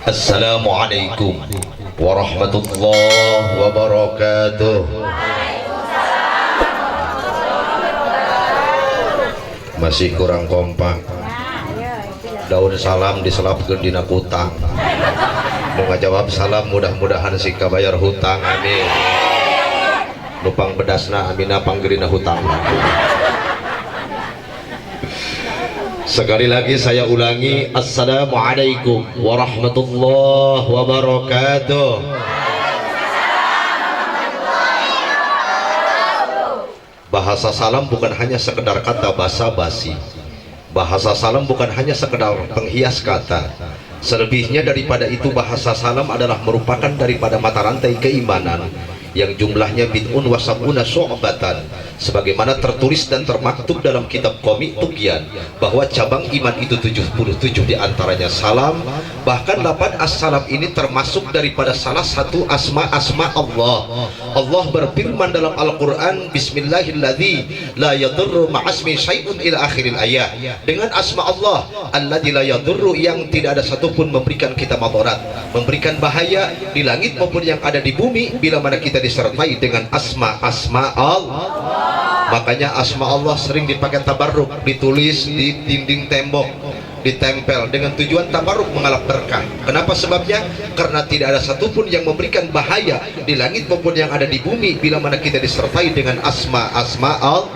Assalamualaikum warahmatullahi wabarakatuh. Masih kurang kompak. Daun salam diselapkeun dina kutang. Mau ngajawab salam mudah-mudahan si kabayar hutang, amin. Nupang bedasna amina panggerina hutang. Sekali lagi saya ulangi, assalamualaikum warahmatullahi wabarakatuh. Bahasa salam bukan hanya sekedar kata basa-basi. Bahasa salam bukan hanya sekedar penghias kata. Selebihnya daripada itu, bahasa salam adalah merupakan daripada mata rantai keimanan yang jumlahnya bid'un wa sab'una syu'batan, sebagaimana tertulis dan termaktub dalam kitab Qomik Tughyan bahwa cabang iman itu 77 diantaranya salam. Bahkan lafaz as-salam ini termasuk daripada salah satu asma-asma Allah. Allah berfirman dalam Al-Quran, Bismillahilladzi la yadurru ma'asmi syai'un ila akhiril ayat. Dengan asma Allah alladzi la yadurru, yang tidak ada satupun memberikan kita madarat, memberikan bahaya di langit maupun yang ada di bumi, bila mana kita disertai dengan asma-asma Allah. Makanya asma Allah sering dipakai tabarruk, ditulis di dinding tembok, ditempel dengan tujuan tabarruk, mengalap berkah. Kenapa sebabnya? Karena tidak ada satupun yang memberikan bahaya di langit maupun yang ada di bumi bila mana kita disertai dengan asma-asma Allah.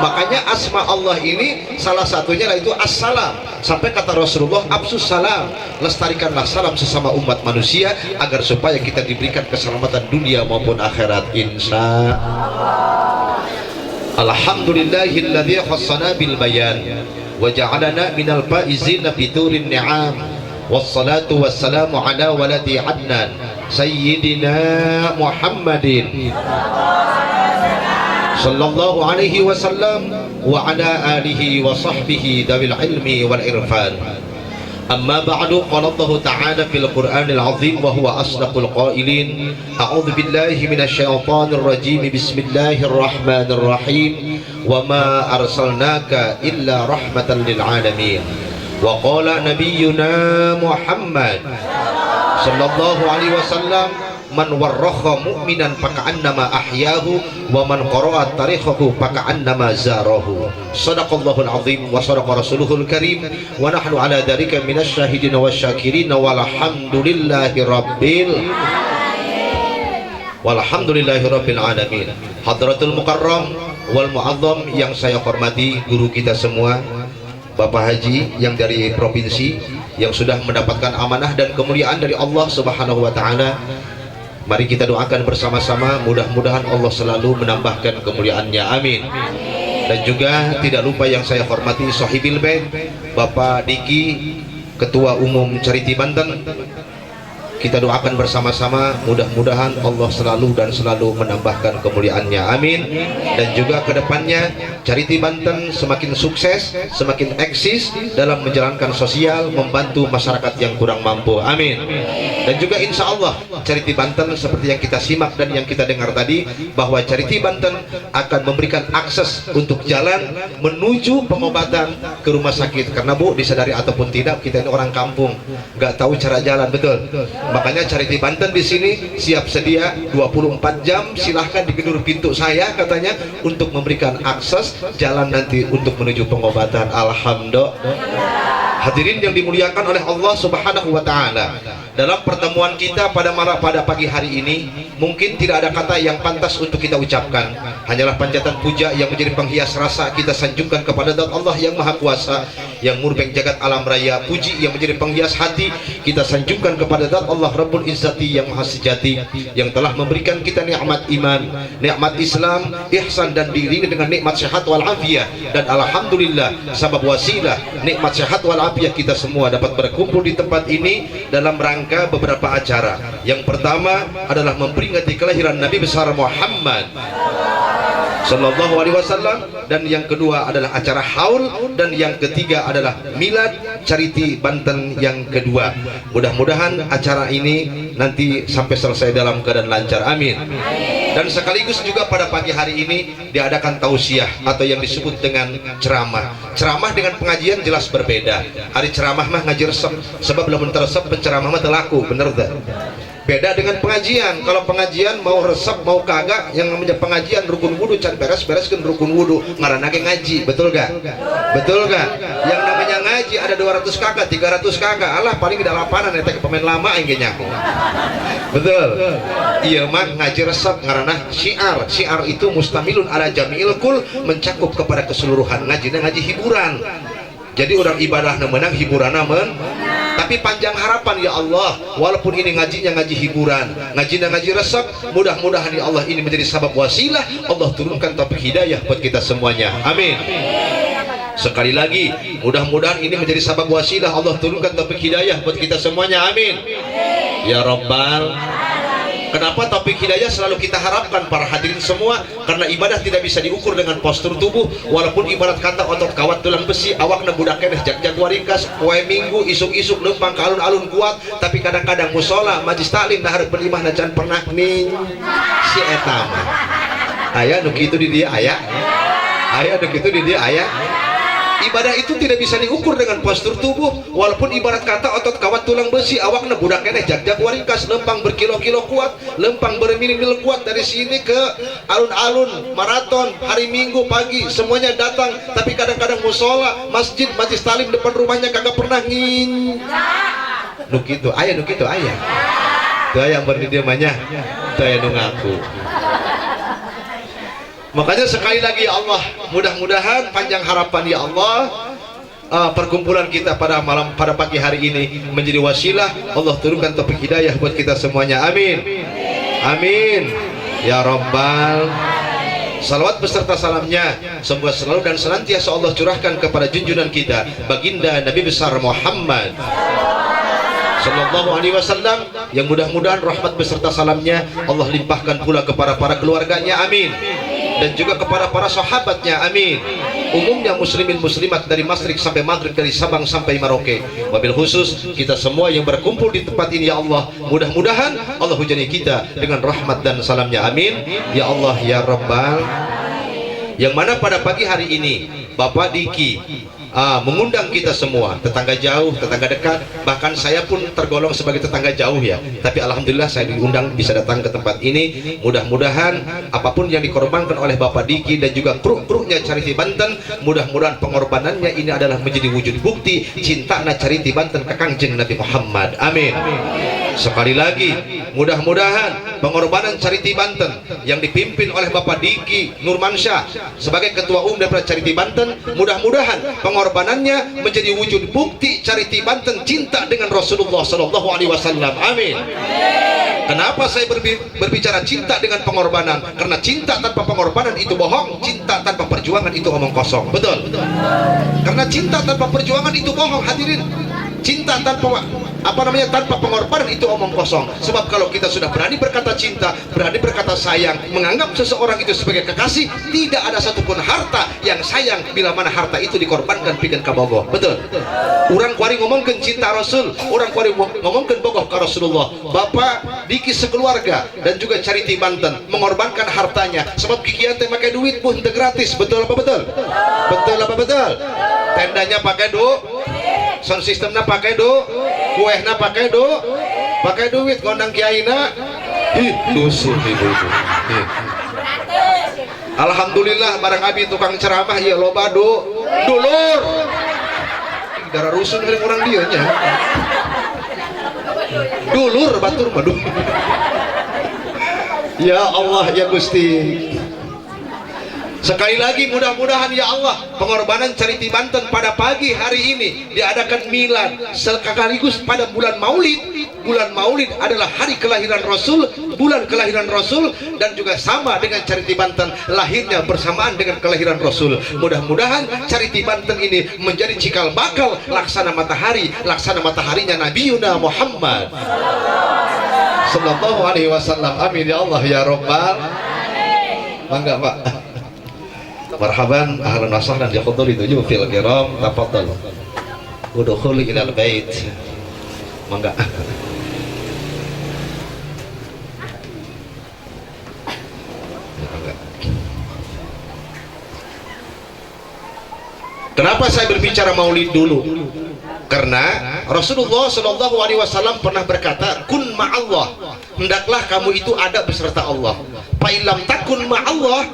Makanya asma Allah ini salah satunya yaitu as-salam. Sampai kata Rasulullah, absus salam, lestarikanlah salam sesama umat manusia agar supaya kita diberikan keselamatan dunia maupun akhirat, insya Allah. Alhamdulillahilladzi khassana bil bayan wa ja'alana minal faizina biturin ni'am, wassalatu wassalamu ala waladi adnan sayyidina Muhammadin sallallahu alaihi wasallam wa ala alihi wa sahbihi dawil ilmi wal irfan. Amma ba'du, qala Allah ta'ala fil Qur'anil azim wa huwa asdaqul qailin, a'udzu billahi minasy syaithanir rajim, bismillahirrahmanirrahim, wa ma arsalnaka illa rahmatan lil alamin. Wa qala nabiyyuna Muhammad sallallahu alaihi wasallam, man warrakha mu'minan faka'annama ahyahu wa man qara'a tarikhahu faka'annama zarahu. Shadaqallahul azim wa shadaqa rasuluhul karim wa nahnu ala dzalika minasy syahidin wasyakirin walhamdulillahi rabbil alamin. Hadratul mukarram wal muazzam yang saya hormati, guru kita semua, Bapak Haji yang dari provinsi yang sudah mendapatkan amanah dan kemuliaan dari Allah Subhanahu wa taala. Mari kita doakan bersama-sama, mudah-mudahan Allah selalu menambahkan kemuliaannya, amin. Dan juga tidak lupa yang saya hormati Sohibil Bait, Bapak Diki, Ketua Umum Cariti Banten. Kita doakan bersama-sama, mudah-mudahan Allah selalu dan selalu menambahkan kemuliaannya, amin. Dan juga kedepannya Cariti Banten semakin sukses, semakin eksis dalam menjalankan sosial, membantu masyarakat yang kurang mampu, amin. Dan juga insya Allah Cariti Banten seperti yang kita simak dan yang kita dengar tadi, bahwa Cariti Banten akan memberikan akses untuk jalan menuju pengobatan ke rumah sakit. Karena Bu, disadari ataupun tidak, kita ini orang kampung, nggak tahu cara jalan, betul. Makanya Cariti Banten di sini siap sedia 24 jam, silahkan digedor pintu saya katanya untuk memberikan akses jalan nanti untuk menuju pengobatan. Alhamdulillah. Hadirin yang dimuliakan oleh Allah Subhanahu wa taala, dalam pertemuan kita pada pagi hari ini mungkin tidak ada kata yang pantas untuk kita ucapkan, hanyalah panjatan puja yang menjadi penghias rasa kita sanjungkan kepada zat Allah yang maha kuasa, yang murbeng jagat alam raya. Puji yang menjadi penghias hati kita sanjungkan kepada zat Allah Rabbul Izzati yang maha sejati, yang telah memberikan kita nikmat iman, nikmat Islam, ihsan, dan diiringi dengan nikmat sehat wal afiyah. Dan alhamdulillah sabab wasilah nikmat sehat wal afiyah kita semua dapat berkumpul di tempat ini dalam rangka beberapa acara. Yang pertama adalah memperingati kelahiran Nabi besar Muhammad sallallahu alaihi wasallam, dan yang kedua adalah acara haul, dan yang ketiga adalah milad Cariti Banten yang kedua. Mudah-mudahan acara ini nanti sampai selesai dalam keadaan lancar, amin. Dan sekaligus juga pada pagi hari ini diadakan tausiah atau yang disebut dengan ceramah. Ceramah dengan pengajian jelas berbeda. Hari ceramah mah ngaji resep, sebab belum teresep penceramah mah telaku, bener tak? Beda dengan pengajian. Kalau pengajian mau resep mau kagak, yang namanya pengajian rukun wudu can beres-bereskan rukun wudu ngaranna ge ngaji, betul gak? Betul gak? Yang namanya ngaji ada 200 kakak, 300 kakak, alah paling tidak lapanan eta pemain lama aing nyaku. Betul. Iya mah ngaji resep ngaranna syiar. Syiar itu mustamilun ala jami'il kul, mencakup kepada keseluruhan. Ngaji hiburan. Jadi orang ibadah menang, hiburan men. Tapi panjang harapan ya Allah, walaupun ini ngajinya ngaji hiburan, ngajinya ngaji resep, mudah-mudahan ya Allah ini menjadi sabab wasilah Allah turunkan taufik hidayah buat kita semuanya. Amin. Sekali lagi, mudah-mudahan ini menjadi sabab wasilah Allah turunkan taufik hidayah buat kita semuanya. Amin. Ya Rabbal. Kenapa taufik hidayah selalu kita harapkan para hadirin semua? Karena ibadah tidak bisa diukur dengan postur tubuh. Walaupun ibarat kata otot kawat tulang besi, awak budak keneh jak-jak waringkas, poe minggu isuk-isuk lempang ke alun-alun kuat, tapi kadang-kadang musola majlis taklim nah hareup berimah na can pernah ning si eta mah. Aya nu kitu di dia aya. Aya nu kitu di dia aya. Ibadah itu tidak bisa diukur dengan postur tubuh. Walaupun ibarat kata otot kawat tulang besi, awakna budak keneh jak-jak waringkas, lempang berkilo-kilo kuat, lempang bermil-mil kuat, dari sini ke alun-alun maraton hari Minggu pagi semuanya datang, tapi kadang-kadang musola masjid majlis talim depan rumahnya kagak pernah ngin. Nu kitu aya, nu kitu aya. Teu aya berdiri manya, teu aya nu ngaku. Makanya sekali lagi ya Allah, mudah-mudahan panjang harapan ya Allah, perkumpulan kita pada pagi hari ini menjadi wasilah Allah turunkan taufik hidayah buat kita semuanya. Amin. Amin. Ya Rabbal. Salawat beserta salamnya semoga selalu dan senantiasa Allah curahkan kepada junjungan kita baginda Nabi besar Muhammad Sallallahu Alaihi Wasallam, yang mudah-mudahan rahmat beserta salamnya Allah limpahkan pula kepada para keluarganya. Amin. Dan juga kepada para sahabatnya. Amin. Umumnya muslimin muslimat dari Masrik sampai Maghrib, dari Sabang sampai Merauke, wabil khusus kita semua yang berkumpul di tempat ini ya Allah, mudah-mudahan Allah hujani kita dengan rahmat dan salamnya. Amin. Ya Allah ya Rabbal. Yang mana pada pagi hari ini Bapak Diki mengundang kita semua, tetangga jauh, tetangga dekat, bahkan saya pun tergolong sebagai tetangga jauh ya, tapi alhamdulillah saya diundang bisa datang ke tempat ini. Mudah-mudahan apapun yang dikorbankan oleh Bapak Diki dan juga kru-krunya Cariti Banten, mudah-mudahan pengorbanannya ini adalah menjadi wujud bukti cinta na Cariti Banten ke Kangjeng Nabi Muhammad. Amin. Sekali lagi, mudah-mudahan pengorbanan Cariti Banten yang dipimpin oleh Bapak Diki Nurmansyah sebagai ketua umum daripada Cariti Banten, mudah-mudahan pengorbanannya menjadi wujud bukti Cariti Banten cinta dengan Rasulullah Sallallahu Alaihi Wasallam. Amin. Kenapa saya berbicara cinta dengan pengorbanan? Karena cinta tanpa pengorbanan itu bohong, cinta tanpa perjuangan itu omong kosong. Betul. Karena cinta tanpa perjuangan itu bohong, hadirin. Cinta tanpa tanpa pengorbanan itu omong kosong. Sebab kalau kita sudah berani berkata cinta, berani berkata sayang, menganggap seseorang itu sebagai kekasih, tidak ada satupun harta yang sayang bila mana harta itu dikorbankan bikin kabogoh. Betul. Orang kuari ngomongkan cinta Rasul, orang kuari ngomongkan bogoh ke Rasulullah. Bapak Diki sekeluarga dan juga Cariti Banten mengorbankan hartanya, sebab kikian teh pakai duit pun teu gratis. Betul apa betul? Betul apa betul? Tendanya pakai duit, sound systemnya pakai duit, kuehna pakai duit, gondang kiaina dusun ibu. Alhamdulillah barang abi tukang ceramah ya loba dulur darah rusun dari orang dia nya dulur batur madu. Ya Allah ya Gusti. Sekali lagi mudah-mudahan ya Allah pengorbanan Cariti Banten pada pagi hari ini diadakan milad sekaligus pada bulan Maulid. Bulan Maulid adalah hari kelahiran Rasul, bulan kelahiran Rasul, dan juga sama dengan Cariti Banten lahirnya bersamaan dengan kelahiran Rasul. Mudah-mudahan Cariti Banten ini menjadi cikal bakal laksana mataharinya Nabi Yuna Muhammad Sallallahu Alaihi Wasallam. Amin ya Allah ya Rabbal. Mangga Pak. Marhaban, ahlan wa sahlan bi hudhuri fil kiram, tafadhal. Udkhul ila al-bait. Mangga. Kenapa saya berbicara maulid dulu? Karena Rasulullah Shallallahu Alaihi Wasallam pernah berkata, kun ma'allah, hendaklah kamu itu ada beserta Allah. Fa'ilam takun ma'allah,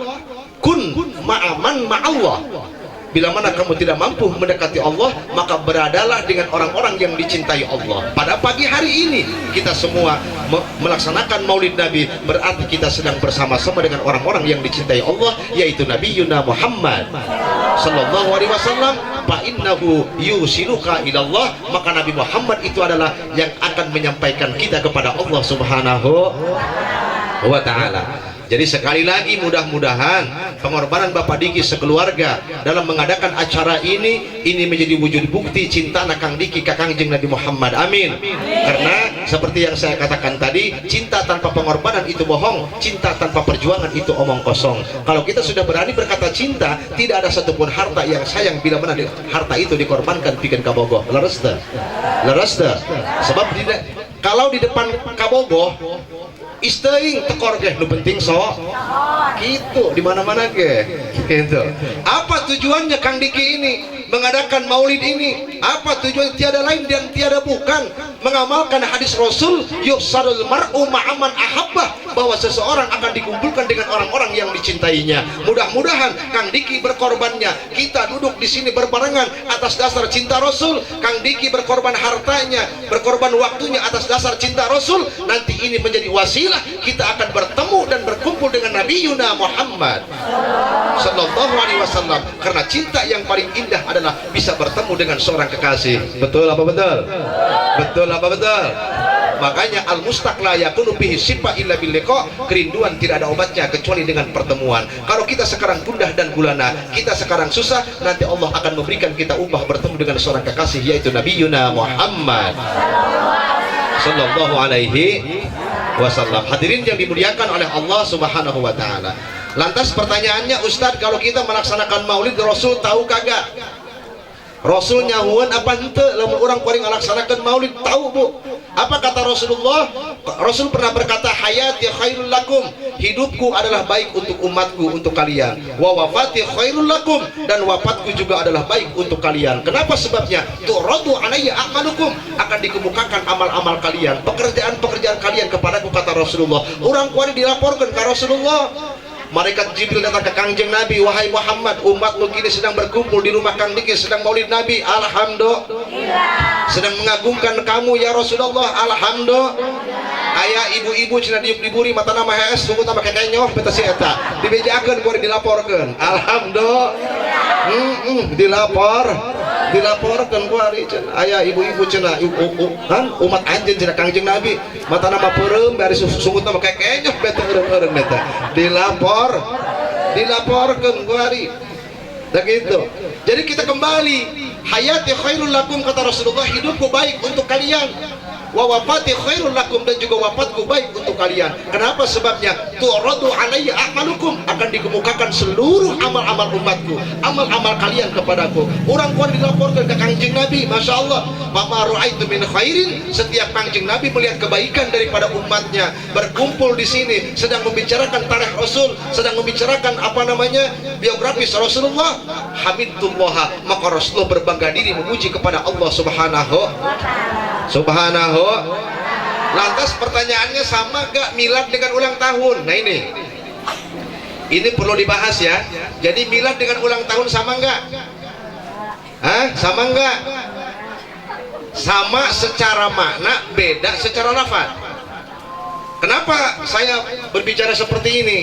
kun ma'aman ma'allah. Bila mana kamu tidak mampu mendekati Allah, maka beradalah dengan orang-orang yang dicintai Allah. Pada pagi hari ini kita semua melaksanakan maulid Nabi, berarti kita sedang bersama-sama dengan orang-orang yang dicintai Allah, yaitu Nabi Yuna Muhammad Sallallahu Alaihi Wasallam. Fa innahu yusiluka ilallah, maka Nabi Muhammad itu adalah yang akan menyampaikan kita kepada Allah Subhanahu wa Ta'ala. Jadi sekali lagi mudah-mudahan pengorbanan Bapak Diki sekeluarga dalam mengadakan acara ini menjadi wujud bukti cinta Kang Diki Kakangjeng Nabi Muhammad. Amin. Karena seperti yang saya katakan tadi, cinta tanpa pengorbanan itu bohong, cinta tanpa perjuangan itu omong kosong. Kalau kita sudah berani berkata cinta, tidak ada satupun harta yang sayang bila mana harta itu dikorbankan bikin kabogoh. Leres dah. Sebab kalau di depan kabogoh isteing tekor ge nu penting sok gitu di mana-mana ge gitu. Apa tujuannya Kang Diki ini mengadakan maulid ini? Apa tujuan? Tiada lain dan tiada bukan mengamalkan hadis Rasul, yusadul mar'u ma'aman ahabbah, bahwa seseorang akan dikumpulkan dengan orang-orang yang dicintainya. Mudah-mudahan Kang Diki berkorbannya, kita duduk di sini berbarengan atas dasar cinta Rasul. Kang Diki berkorban hartanya, berkorban waktunya atas dasar cinta Rasul. Nanti ini menjadi wasilah kita akan bertemu dan berkumpul dengan Nabi Yuna Muhammad Sallallahu Alaihi Wasallam. Karena cinta yang paling indah adalah bisa bertemu dengan seorang kekasih. Betul apa betul? Betul apa betul? Makanya al-mustaq la yakunu bihi sifa illa bil liqa, kerinduan tidak ada obatnya kecuali dengan pertemuan. Kalau kita sekarang gundah dan gulana, kita sekarang susah, nanti Allah akan memberikan kita upah bertemu dengan seorang kekasih, yaitu Nabi Yuna Muhammad Sallallahu Alaihi Wasallam. Hadirin yang dimuliakan oleh Allah Subhanahu wa Ta'ala. Lantas pertanyaannya, Ustadz, kalau kita melaksanakan maulid Rasul tahu kagak? Rasul nyahuan apa ente lamun orang kuring ngalaksanakeun maulid? Tahu Bu. Apa kata Rasulullah? Rasul pernah berkata, hayati khairul lakum, hidupku adalah baik untuk umatku, untuk kalian. Wa wafati khairul lakum, dan wafatku juga adalah baik untuk kalian. Kenapa sebabnya? Tu'radu alayya a'malukum, akan dikemukakan amal-amal kalian, pekerjaan-pekerjaan kalian kepadaku, kata Rasulullah. Orang kuring dilaporkan ke Rasulullah. Malaikat Jibril datang ke Kangjeng Nabi, wahai Muhammad, umatmu kini sedang berkumpul di rumah Kang Diki, sedang maulid Nabi. Alhamdulillah. Sedang mengagungkan kamu ya Rasulullah. Alhamdulillah. Ayah ibu-ibu cina diburi mata nama HS, sungguh tambah kekenyoh beta si eta. Dibejakeun kuari dilaporkeun. Alhamdulillah. Dilaporkan kuari cenah. Ayah ibu-ibu cenah umat anjeun cenah Kangjeng Nabi. Mata nama peureum bari sungguh tambah kekenyoh beta eureum-eureum beta. Dilaporkan kuari. Begitu. Jadi kita kembali, hayati khairul lakum, kata Rasulullah, hidupku baik untuk kalian. Wa wafati khairul lakum, dan juga wafatku baik untuk kalian. Kenapa sebabnya? Tu'radu alayya a'malukum, akan dikemukakan seluruh amal-amal umatku, amal-amal kalian kepadaku. Orang kuat dilaporkan ke Kangjeng Nabi, Masya Allah, mama ru'aitu min khairin, setiap Kangjeng Nabi melihat kebaikan daripada umatnya, berkumpul di sini, sedang membicarakan tarikh Rasul, sedang membicarakan biografis Rasulullah, hamidullah, maka Rasulullah berbangga diri memuji kepada Allah Subhanahu. Lantas pertanyaannya, sama gak milad dengan ulang tahun? Nah ini perlu dibahas ya. Jadi milad dengan ulang tahun sama nggak? Sama nggak? Sama secara makna, beda secara lafaz. Kenapa saya berbicara seperti ini?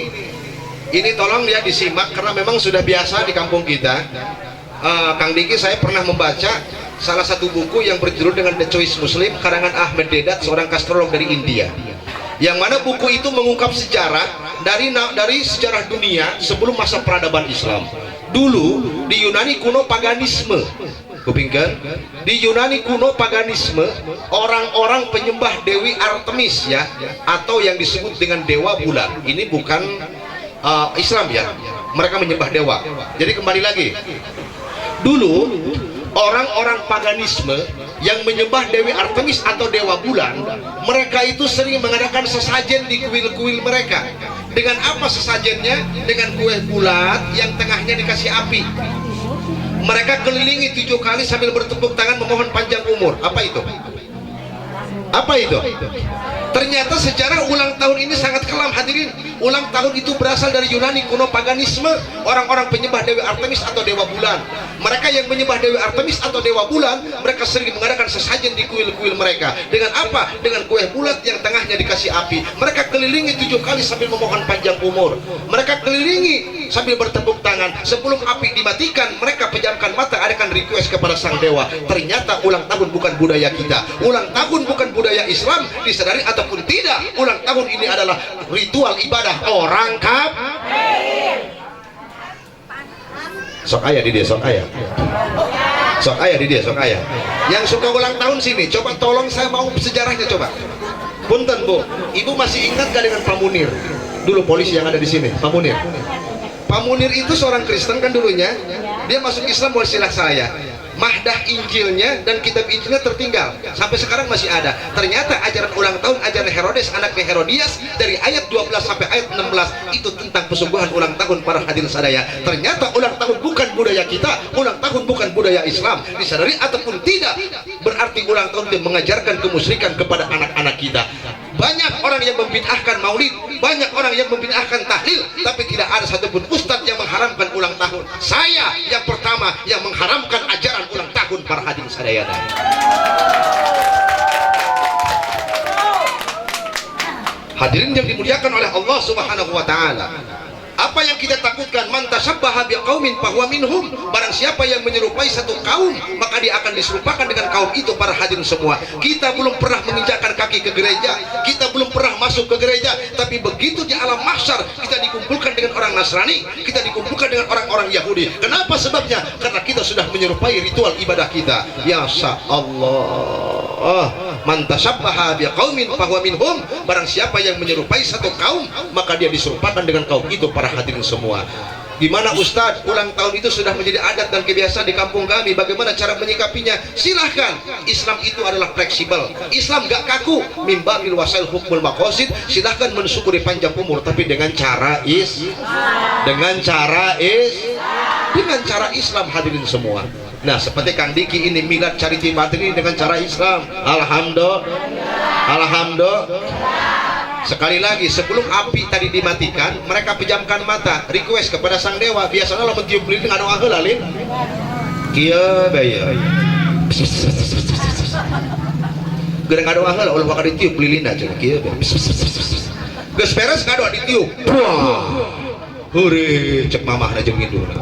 Ini tolong ya disimak, karena memang sudah biasa di kampung kita. Kang Diki, saya pernah membaca salah satu buku yang berjudul dengan The Choice Muslim, karangan Ahmed Deedat, seorang astrolog dari India, yang mana buku itu mengungkap sejarah dari sejarah dunia sebelum masa peradaban Islam. Dulu di Yunani kuno paganisme, kupingkan, di Yunani kuno paganisme, orang-orang penyembah Dewi Artemis ya, atau yang disebut dengan dewa bulan. Ini bukan Islam ya, mereka menyembah dewa. Jadi kembali lagi, dulu orang-orang paganisme yang menyembah Dewi Artemis atau dewa bulan, mereka itu sering mengadakan sesajen di kuil-kuil mereka. Dengan apa sesajennya? Dengan kue bulat yang tengahnya dikasih api. Mereka kelilingi 7 kali sambil bertepuk tangan memohon panjang umur. Apa itu? Apa itu? Ternyata sejarah ulang tahun ini sangat kelam hadirin. Ulang tahun itu berasal dari Yunani kuno, paganisme, orang-orang penyembah Dewi Artemis atau dewa bulan. Mereka yang menyembah Dewi Artemis atau dewa bulan, mereka sering mengadakan sesajen di kuil-kuil mereka. Dengan apa? Dengan kue bulat yang tengahnya dikasih api. Mereka kelilingi 7 kali sambil memohon panjang umur. Mereka kelilingi sambil bertepuk tangan. Sebelum api dimatikan, mereka pejamkan mata, adakan request kepada sang dewa. Ternyata ulang tahun bukan budaya kita. Ulang tahun bukan budaya Islam, disadari ataupun tidak, ulang tahun ini adalah ritual ibadah orang kafir. Sok ayah di dia, sok ayah. Sok ayah di dia, sok ayah. Yang suka ulang tahun sini, coba tolong, saya mau sejarahnya coba. Punten Bu, Ibu masih ingat gak dengan Pak Munir? Dulu polisi yang ada di sini, Pak Munir. Pak Munir itu seorang Kristen kan dulunya. Dia masuk Islam wasilah saya. Mahdah Injilnya dan kitab Injilnya tertinggal sampai sekarang masih ada. Ternyata ajaran ulang tahun, ajaran Herodes anaknya Herodias, dari ayat 12 sampai ayat 16 itu tentang pesungguhan ulang tahun para hadirin sadaya. Ternyata ulang tahun bukan budaya kita, ulang tahun bukan budaya Islam, disadari ataupun tidak, berarti ulang tahun itu mengajarkan kemusyrikan kepada anak-anak kita. Banyak orang yang membid'ahkan maulid, banyak orang yang membid'ahkan tahlil, tapi tidak ada satupun ustadz yang mengharamkan ulang tahun. Saya yang pertama yang mengharamkan ajaran ulang tahun para hadirin sadaya. Hadirin yang dimuliakan oleh Allah Subhanahu wa taala. Apa yang kita takutkan? Man tashabbaha biqaumin fahuwa minhum. Barang siapa yang menyerupai satu kaum, maka dia akan diserupakan dengan kaum itu para hadirin semua. Kita belum pernah menginjakkan kaki ke gereja, kita belum pernah masuk ke gereja, tapi begitu di alam mahsyar kita dikumpulkan dengan orang Nasrani, kita dikumpulkan dengan orang-orang Yahudi. Kenapa sebabnya? Karena kita sudah menyerupai ritual ibadah kita. Ya Allah. Man tashabbaha biqaumin fahuwa minhum. Barang siapa yang menyerupai satu kaum, maka dia diserupakan dengan kaum itu para hadirin semua. Gimana Ustadz, ulang tahun itu sudah menjadi adat dan kebiasaan di kampung kami, bagaimana cara menyikapinya? Silahkan. Islam itu adalah fleksibel, Islam gak kaku. Mimba bil wasail hukmul maqasid. Silahkan mensyukuri panjang umur, tapi dengan cara dengan cara Islam hadirin semua. Nah, seperti Kang Diki ini milad charity materi dengan cara Islam. Alhamdulillah. Sekali lagi, sebelum api tadi dimatikan, mereka pejamkan mata, request kepada sang dewa. Biasanya lo mentiup lilin anu heula lin. Kieu bae. Gereng anu heula ulah bakal ditiup lilinna cenah kieu bae. Geus beres kado ditiup. Hore, cek mamahna jeung induna.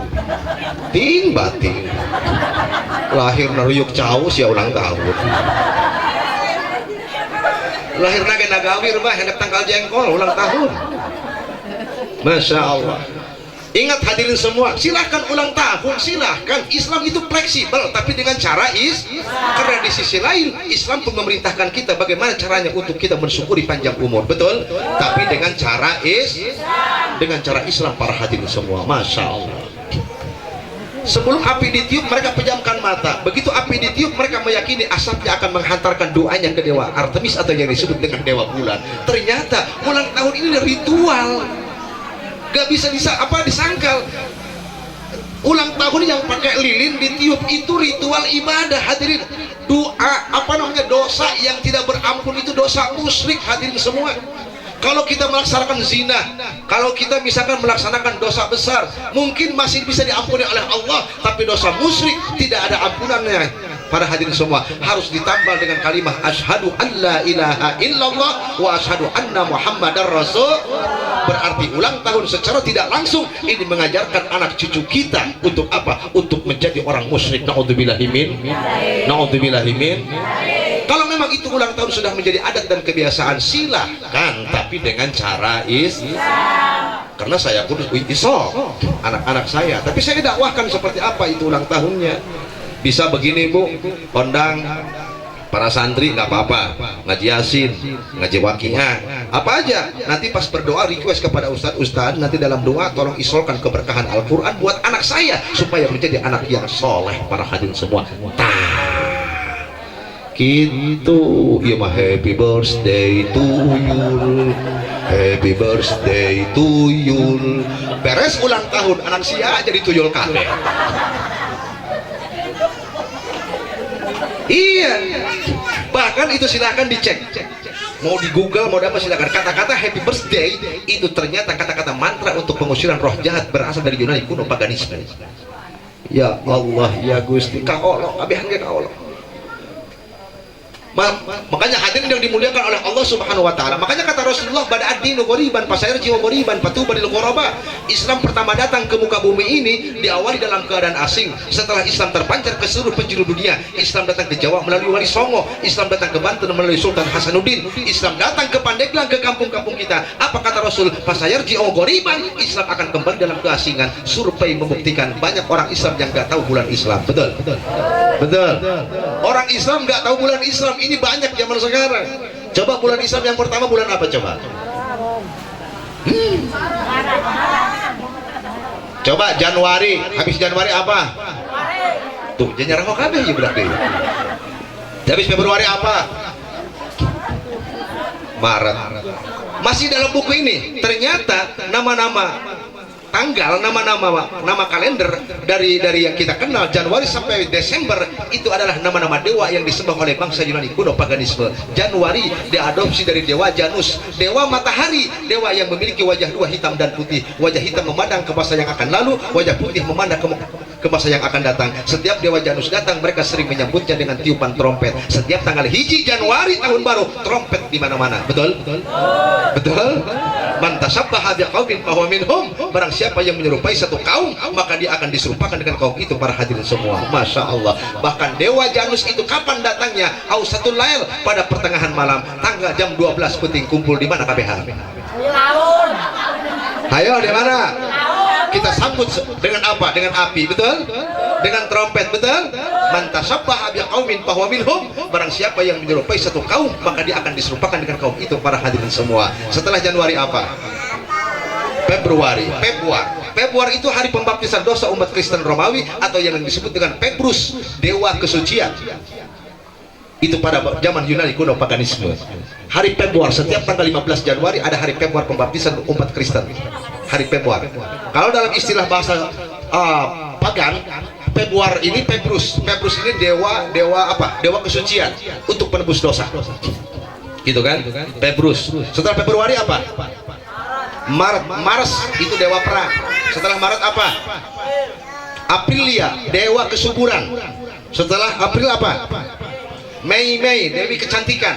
Ting bating. Lahir naruyuk caus ya ulang tahun. Lahir nage nagawir bah hendak tanggal jengkol ulang tahun. Masya Allah. Ingat hadirin semua, silahkan ulang tahun, silahkan. Islam itu fleksibel, tapi dengan cara karena di sisi lain Islam pun memerintahkan kita bagaimana caranya untuk kita mensyukuri panjang umur, betul? Tapi dengan cara Islam para hadirin semua. Masya Allah. Sebelum api ditiup, mereka pejamkan mata. Begitu api ditiup, mereka meyakini asapnya akan menghantarkan doanya ke dewa Artemis atau yang disebut dengan dewa bulan. Ternyata ulang tahun ini ritual, gak bisa disangkal. Ulang tahun yang pakai lilin ditiup itu ritual ibadah hadirin. Dosa yang tidak berampun itu dosa musyrik hadirin semua. Kalau kita melaksanakan zina, kalau kita misalkan melaksanakan dosa besar, mungkin masih bisa diampuni oleh Allah, tapi dosa musyrik tidak ada ampunannya. Para hadirin semua, harus ditambal dengan kalimat asyhadu an la ilaha illallah wa asyhadu anna muhammadar rasul. Berarti ulang tahun secara tidak langsung ini mengajarkan anak cucu kita untuk apa? Untuk menjadi orang musyrik. Naudzubillahimin. Kalau memang itu ulang tahun sudah menjadi adat dan kebiasaan, silakan, tapi dengan cara Islam. Karena saya pun anak-anak saya, tapi saya dakwahkan seperti apa itu ulang tahunnya. Bisa begini Bu, undang para santri nggak apa-apa, ngaji yasin, ngaji waqiah, apa aja. Nanti pas berdoa request kepada ustadz, nanti dalam doa tolong isolkan keberkahan Al-Quran buat anak saya supaya menjadi anak yang soleh. Para hadirin semua, gitu ya mah. Happy birthday to you, happy birthday to you. Beres ulang tahun, anak sia jadi tuyul kabeh. Iya, bahkan itu silahkan dicek, mau di Google mau apa silakan. Kata-kata happy birthday itu ternyata kata-kata mantra untuk pengusiran roh jahat berasal dari Yunani kuno paganisme. Ya Allah ya Gusti kaolo abehan ge kaolo. Makanya hadirin yang dimuliakan oleh Allah Subhanahu wa taala. Makanya kata Rasulullah, "Bada ad-dinu ghoriban fasayarji wa ghoriban fatuba lil ghuraba." Islam pertama datang ke muka bumi ini diawali dalam keadaan asing. Setelah Islam terpancar ke seluruh penjuru dunia, Islam datang ke Jawa melalui Wali Songo, Islam datang ke Banten melalui Sultan Hasanuddin, Islam datang ke Pandeglang, ke kampung-kampung kita. Apa kata Rasul? "Fasayarji wa ghoriban." Islam akan kembali dalam keasingan. Survei membuktikan banyak orang Islam yang nggak tahu bulan Islam. Betul. Betul. Orang Islam nggak tahu bulan Islam. Ini banyak zaman sekarang. Coba bulan Islam yang pertama bulan apa coba? Coba Januari, habis Januari apa? Tuh, jangan nyerah kabeh ya berarti. Habis Februari apa? Maret. Masih dalam buku ini ternyata nama-nama tanggal, nama kalender dari yang kita kenal Januari sampai Desember itu adalah nama-nama dewa yang disembah oleh bangsa Yunani kuno paganisme. Januari diadopsi dari dewa Janus, dewa matahari, dewa yang memiliki wajah dua hitam dan putih. Wajah hitam memandang ke masa yang akan lalu, wajah putih memandang ke masa yang akan datang. Setiap dewa Janus datang, mereka sering menyambutnya dengan tiupan trompet. Setiap tanggal 1 Januari tahun baru, trompet di mana-mana. Betul? Betul? Man tasabbaha biqaumin fahuwa minhum. Barang siapa yang menyerupai satu kaum, maka dia akan diserupakan dengan kaum itu. Para hadirin semua, Masya Allah. Bahkan dewa Janus itu kapan datangnya? Ausatul lail, pada pertengahan malam, tanggal jam 12 penting kumpul di mana KBH? Ayo di mana? Kita sambut dengan apa? Dengan api, betul? Dengan trompet, betul? Man tasabbaha biqaumin fahuwa minhum. Barang siapa yang menyerupai satu kaum, maka dia akan diserupakan dengan kaum itu. Para hadirin semua. Setelah Januari apa? Februari itu hari pembaptisan dosa umat Kristen Romawi atau yang disebut dengan Petrus, dewa kesucian. Itu pada zaman Yunani kuno paganisme. Hari Februari, setiap tanggal 15 Januari ada hari Februari pembaptisan umat Kristen. Hari Februari. Kalau dalam istilah bahasa pagan, Februari ini Petrus ini dewa apa? Dewa kesucian untuk penebus dosa. Gitu kan? Petrus. Setelah Februari apa? Mars itu dewa perang. Setelah Maret apa? Aprilia, dewa kesuburan. Setelah April apa? Mei, dewi kecantikan.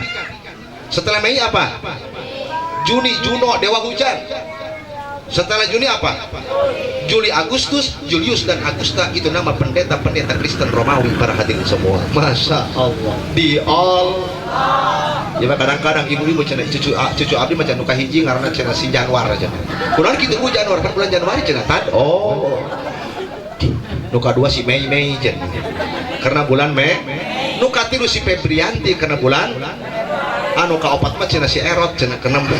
Setelah Mei apa? Juni, Juno, dewa hujan. Setelah Juni apa? Juli, Agustus, Julius dan Agusta itu nama pendeta-pendeta Kristen Romawi. Para hadirin semua, Masya Allah. Di all ya kadang-kadang ibu-ibu cina cucu abdi macam nuka hiji karena cina si Januari aja. Kurang gitu Januari kan bulan Januari cina tad. Oh, nuka dua si Mei cina karena bulan Mei. Nuka tilu si Febrianti karena bulan anu ka opat mah cina si Erot cina karena bulan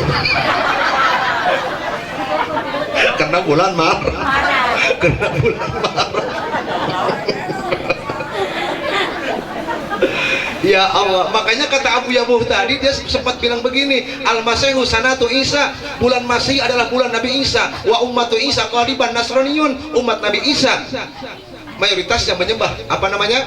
Maret. Karena bulan Maret. Ya Allah, makanya kata Abu Yabuh tadi dia sempat bilang begini, Al-Masihu sanatu Isa, bulan Masih adalah bulan Nabi Isa, wa ummatu Isa qaliban nasraniyun, umat Nabi Isa mayoritasnya menyembah apa namanya?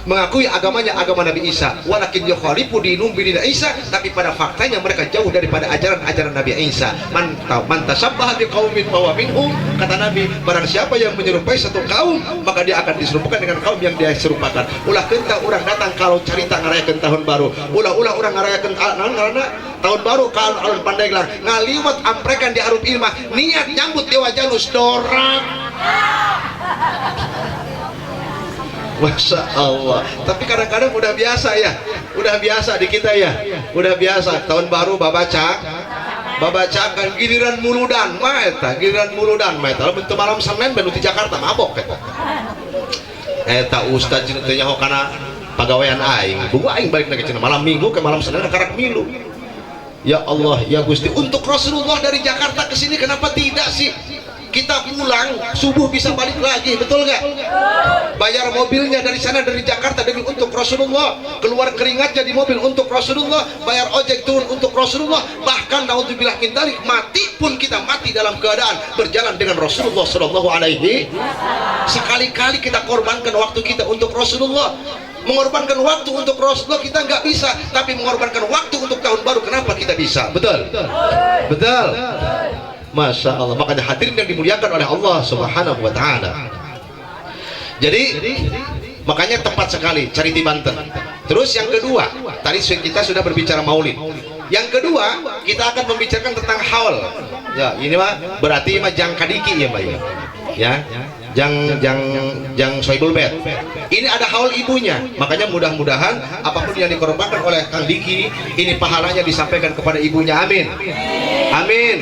Mengakui agamanya agama Nabi Isa, walakin yukhalifu dinum bidina Isa, tapi pada faktanya mereka jauh daripada ajaran-ajaran Nabi Isa. Man tasabbaha biqaumin fahuwa minhum, kata Nabi, barang siapa yang menyerupai satu kaum, maka dia akan diserupakan dengan kaum yang dia serupakan. Ulah kentang orang datang kalau cerita ngarayakeun tahun baru, ulah orang ngarayakeun tahun baru kalau alun Pandeglang ngaliwat amprekan di Arup Ilmah niat nyambut dewa Janus dorak. Masya Allah. Tapi kadang-kadang udah biasa ya, udah biasa di kita ya, udah biasa tahun baru babaca kan giliran muludan maeta lamun teu malam Senin banu di Jakarta mabok eta ustaz cenah teh nyaho kana pagawean aing buku aing balik lagi cenah malam Minggu ke malam Senin karak milu. Ya Allah ya Gusti, untuk Rasulullah dari Jakarta ke sini kenapa tidak sih? Kita pulang subuh bisa balik lagi, betul nggak? Bayar mobilnya dari sana dari Jakarta demi untuk Rasulullah, keluar keringatnya di mobil untuk Rasulullah, bayar ojek turun untuk Rasulullah, bahkan naudzubillah min dzalik mati pun kita mati dalam keadaan berjalan dengan Rasulullah Shallallahu Alaihi. Sekali-kali kita korbankan waktu kita untuk Rasulullah. Mengorbankan waktu untuk Rasulullah kita nggak bisa, tapi mengorbankan waktu untuk tahun baru kenapa kita bisa? Betul? Betul. Masya Allah. Makanya hadirin yang dimuliakan oleh Allah Subhanahu wa Ta'ala. Jadi makanya tepat sekali Cariti Banten. Terus yang kedua, tadi kita sudah berbicara maulid. Yang kedua, kita akan membicarakan tentang haul. Ya, ini mah berarti mah jang kadiki ya, Mbak ya. Ya. Jang Soibul Bet. Ini ada haul ibunya. Makanya mudah-mudahan apapun yang dikorbankan oleh Kang Diki, ini pahalanya disampaikan kepada ibunya. Amin. Amin.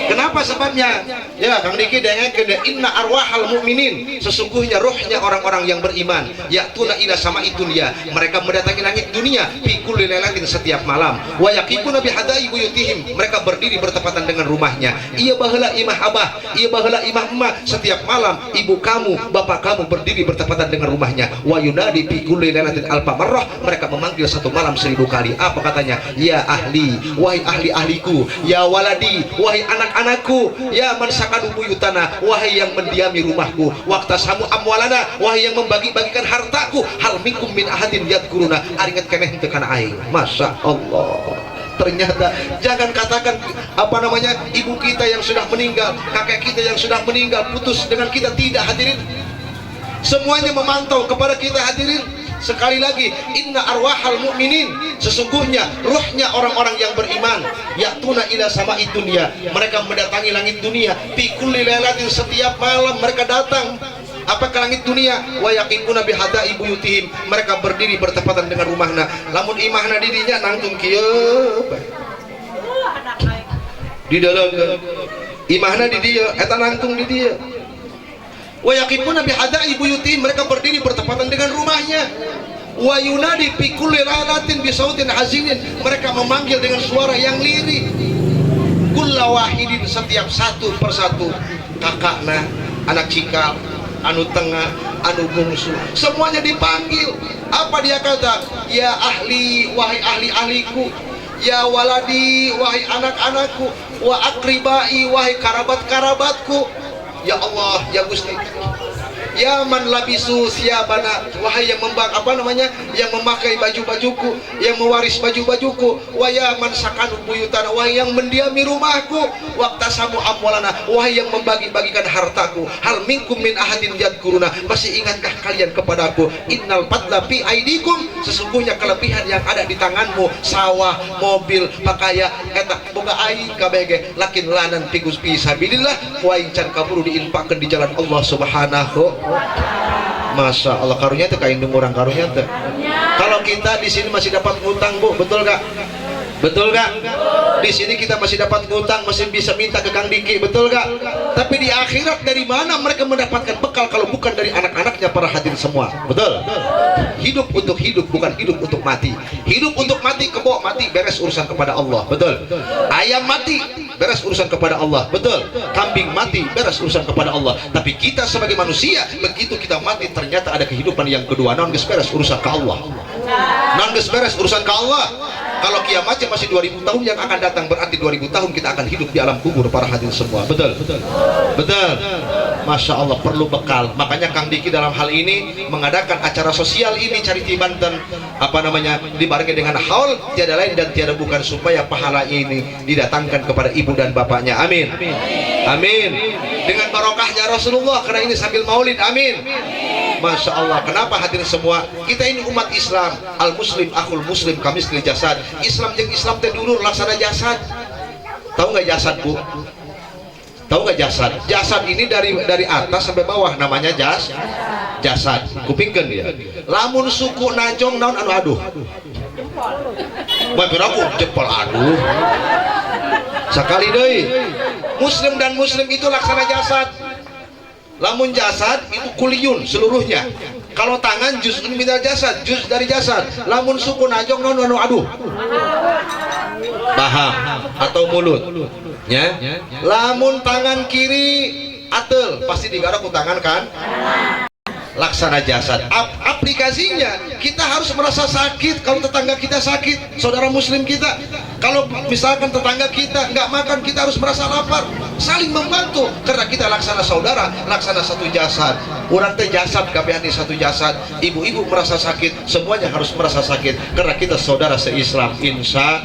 Kenapa sebabnya? Ya, Kang Diki dengarkan, inna arwahal mu'minin, sesungguhnya ruhnya orang-orang yang beriman, ya'tuna ila sama'i dunya, mereka mendatangi langit dunia fi kulli lailatin, setiap malam, wa yaqifuna bi hadai buyutihim, mereka berdiri bertepatan dengan rumahnya. Iya baheula imah abah, iya baheula imah emak, setiap malam ibu kamu, bapak kamu berdiri bertepatan dengan rumahnya. Wa yunadi fi kulli lailatin alfa marrah, mereka memanggil satu malam 1000 kali. Apa katanya? Ya ahli, wahai ahli-ahliku, ya waladi, wahai anak-anakku, ya man sakadu buyutana, wahai yang mendiami rumahku, waqtasamu amwalana, wahai yang membagi-bagikan hartaku, hal minkum min ahadin yadkuruna, aringat keneh teu kana aing. Masya Allah. Ternyata jangan katakan apa namanya ibu kita yang sudah meninggal, kakek kita yang sudah meninggal putus dengan kita, tidak hadirin. Semuanya memantau kepada kita hadirin. Sekali lagi, inna arwahal mu'minin, sesungguhnya ruhnya orang-orang yang beriman, ya'tuna ila sama'i dunya, mereka mendatangi langit dunia, fi kulli lailatin, setiap malam mereka datang apa ke langit dunia, wa yaqifuna bi hadai buyutihim, mereka berdiri bertepatan dengan rumahna. Lamun imahna didinya nangtung kieu di dalam imahna di dia eta nangtung di dia. Wa yaqifuna bi hadai buyutihim, mereka berdiri bertepatan dengan rumahnya. Wa yunadi fi kulli lailatin bi sautin hazinin, mereka memanggil dengan suara yang lirih. Kullu wahidin, setiap satu persatu, kakakna, anak cikal, anu tengah, anu bungsu, semuanya dipanggil. Apa dia kata? Ya ahli, wahai ahli-ahliku, ya waladi, wahai anak-anakku, wa akribai, wahai karabat-karabatku. Ya Allah, ya Gusti, ya man labisu siyabana, wahai yang yang memakai baju-bajuku, yang mewaris baju-bajuku, wa ya man sakanu buyutana, wahai yang mendiami rumahku, waqtasamu amwalana, wahai yang membagi-bagikan hartaku, hal minkum min ahadin yadkuruna, masih ingatkah kalian kepadaku? Innal fadla fi aidikum, sesungguhnya kelebihan yang ada di tanganmu, sawah, mobil, pakaian, eta boga aing kabege, lakin lanan figus fi sabilillah, wa incan kaburu diinfakkan di jalan Allah Subhanahu. Masya Allah, karunya itu kain orang karunya itu. Kalau kita di sini masih dapat ngutang, Bu, betul gak? Betul gak? Di sini kita masih dapat ngutang, masih bisa minta ke Kang Diki, betul gak? Tapi di akhirat dari mana mereka mendapatkan bekal kalau bukan dari anak-anaknya para hadirin semua? Betul? Hidup untuk hidup, bukan hidup untuk mati. Hidup untuk mati, kebo mati, beres urusan kepada Allah. Betul? Ayam mati, beres urusan kepada Allah. Betul? Kambing mati, beres urusan kepada Allah. Tapi kita sebagai manusia, begitu kita mati ternyata ada kehidupan yang kedua. Non geus beres urusan ke Allah. Non geus beres urusan ke Allah. Kalau kiamatnya masih 2000 tahun yang akan datang, berarti 2000 tahun kita akan hidup di alam kubur para hadirin semua. Betul? Betul. Masya Allah, perlu bekal. Makanya Kang Diki dalam hal ini mengadakan acara sosial ini, Cariti Banten, dibarengi dengan haul, tiada lain dan tiada bukan, supaya pahala ini didatangkan kepada ibu dan bapaknya. Amin. Amin. Dengan barokahnya Rasulullah, karena ini sambil maulid. Amin. Masya Allah. Kenapa hadirin semua? Kita ini umat Islam, al muslim akhul muslim kamisli jasad. Islam yang Islam teh dulur laksana jasad. Tahu nggak jasad, Bu? Tahu nggak jasad? Jasad ini dari atas sampai bawah namanya jasad. Kupingkeun dia. Lamun suku najong naon anu aduh. Jempol. Aku jempol aduh. Sekali deui. Muslim dan muslim itu laksana jasad. Lamun jasad itu kuliyun seluruhnya. Kalau tangan juz minal jasad, juz dari jasad. Lamun suku najong naon anu aduh. Paham atau mulut? Ya. Lamun tangan kiri atel pasti digarap ku tangan kan? Laksana jasad. Aplikasinya kita harus merasa sakit kalau tetangga kita sakit, saudara muslim kita. Kalau misalkan tetangga kita nggak makan, kita harus merasa lapar, saling membantu karena kita laksana saudara, laksana satu jasad. Orang teh jasad kabehani satu jasad. Ibu-ibu merasa sakit, semuanya harus merasa sakit karena kita saudara se-Islam. Insya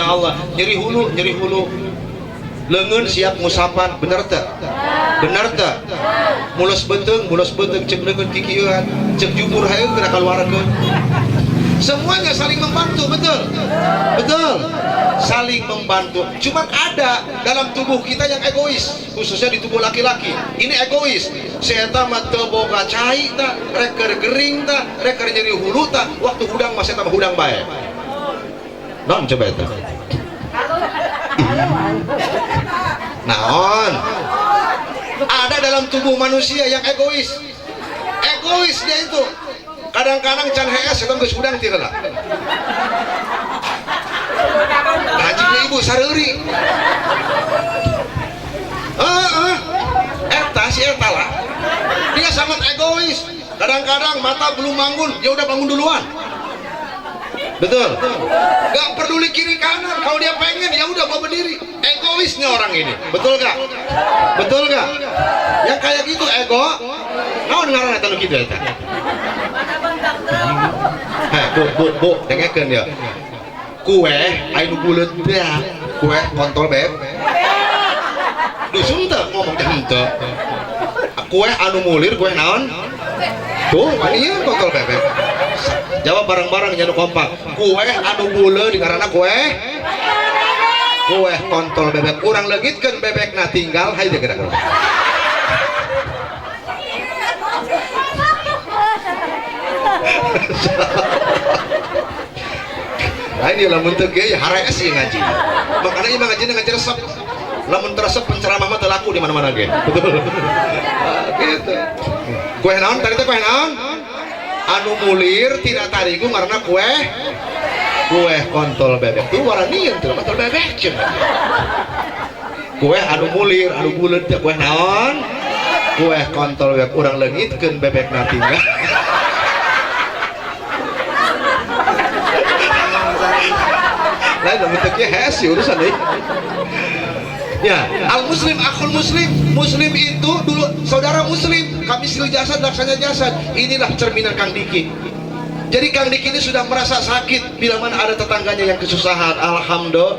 Allah. Nyeri hulu lengan siap musapan, bener tak? Mulus beteng cek lengan kikieuan, cek jumur hayang kena keluarkan. Semuanya saling membantu, betul, saling membantu. Cuman ada dalam tubuh kita yang egois, khususnya di tubuh laki-laki. Ini egois. Saya mah teu boga cai ta, reker gering ta, reker nyeri hulu ta, waktu hudang masih tambah hudang bae. Non coba itu. Naon? Ada dalam tubuh manusia yang egois dia itu. Kadang-kadang can HS eta geus hudang teu lah. Ngajikna ibu sareuri. Eta lah. Dia sangat egois. Kadang-kadang mata belum bangun, dia udah bangun duluan. Betul. Gak peduli kiri kanan, kalau dia pengen ya udah mau berdiri. Egoisnya orang ini. Betul gak? Yang kayak gitu ego. Naon ngaranna eta nu kitu eta? Bu, dengekeun ya. Kue anu buleut teh, kue kontol beb. Dusun teh ngomong teh henteu. Kue anu mulir kue naon? Tuh, ieu kontol bebek. Jawab bareng-bareng nya kompak. Kue anu buleut ngaranna kue kontol bebek. Urang leungitkeun bebekna tinggal hayu geura. Ini lamun teu ge harees ieu ngaji. Makana ieu ngajina ngaji resep. Lamun resep penceramah mah teu laku di mana-mana ge. Betul. Gitu. Kue naon tadi teh kue naon? Anu mulir tidak tarigu karena kue kontol bebek. Tuh warna nieun teh kontol bebek cenah. Kue anu mulir, anu buleut teh kue naon? Kue kontol bebek. Urang leungitkeun bebekna tinggal. Lain bentuknya hesi urusan deh. Ya, al muslim akhul muslim itu dulu saudara muslim, kami silih jasad laksana jasad. Inilah cerminan Kang Diki. Jadi Kang Diki ini sudah merasa sakit bila mana ada tetangganya yang kesusahan. Alhamdulillah.